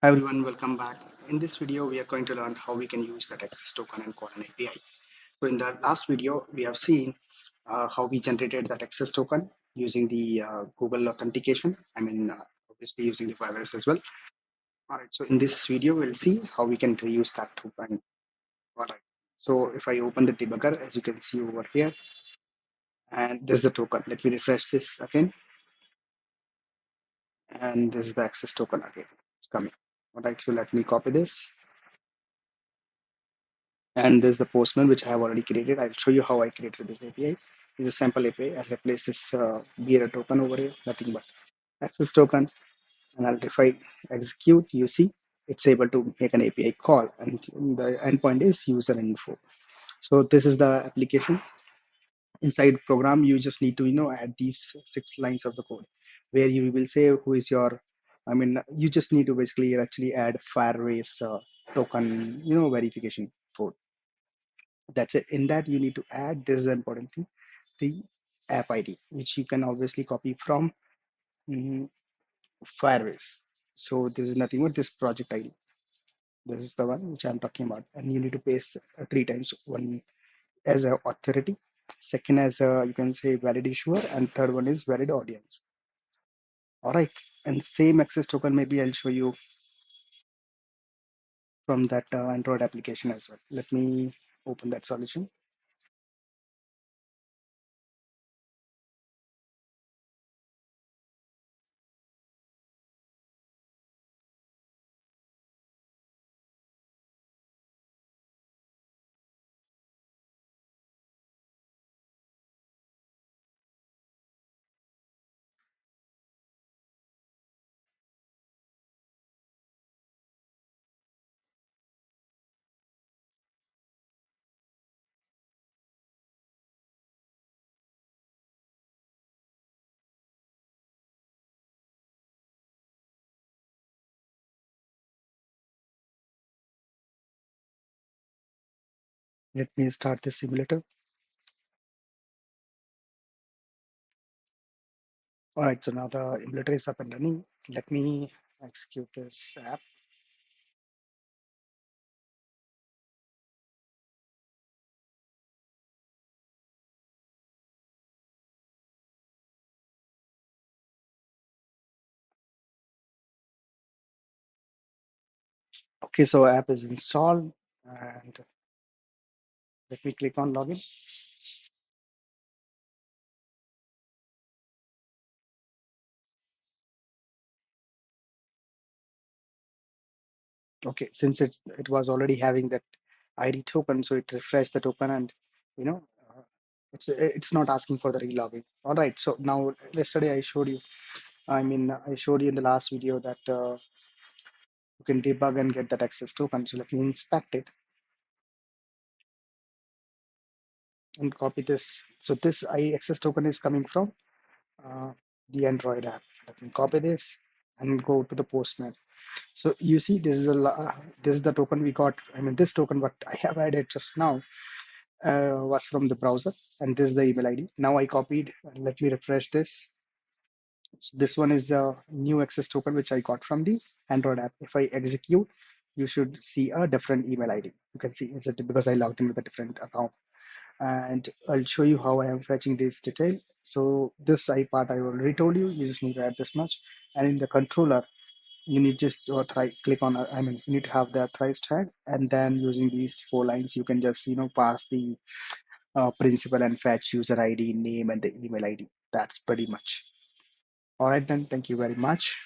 Hi everyone, welcome back. In this video, we are going to learn how we can use that access token and call an API. So in the last video, we have seen how we generated that access token using the Google authentication. Obviously using the virus as well. All right, so in this video, we'll see how we can reuse that token. All right, so if I open the debugger, as you can see over here, and there's the token. Let me refresh this again, and this is the access token again. It's coming. All right, so let me copy this. And there's the postman, which I have already created. I'll show you how I created this API. It's a sample API. I'll replace this bearer token over here, nothing but access token. And if I execute, you see it's able to make an API call, and the endpoint is user info. So this is the application. Inside program, you just need to add these 6 lines of the code, where you will say who is your. You just need to basically actually add Firebase token, verification code. That's it. In that, you need to add, this is the important thing, the app ID, which you can obviously copy from mm, Firebase. So this is nothing but this project ID. This is the one which I'm talking about. And you need to paste 3 times. One as a authority, second as a, you can say, valid issuer, and third one is valid audience. All right. And same access token, maybe I'll show you from that Android application as well. Let me open that solution. Let me start the simulator. All right, so now the emulator is up and running. Let me execute this app. Okay, so app is installed, and let me click on login. Okay, since it was already having that ID token, so it refreshed the token, and you know it's not asking for the relogin. All right, so now yesterday I showed you. I showed you in the last video that you can debug and get that access token. So let me inspect it and copy this. So this I access token is coming from uh, the Android app. Let me copy this and go to the Postman. So you see, this is the token we got. This token what I have added just now was from the browser, and this is the email ID. Now I copied. Let me refresh this. So this one is the new access token which I got from the Android app. If I execute, you should see a different email ID. You can see it's because I logged in with a different account. And I'll show you how I am fetching this detail. So this I part I already told you. You just need to add this much, and in the controller you need just to click on. You need to have the authorized tag, and then using these 4 lines, you can just pass the principal and fetch user ID, name, and the email ID. That's pretty much. All right then. Thank you very much.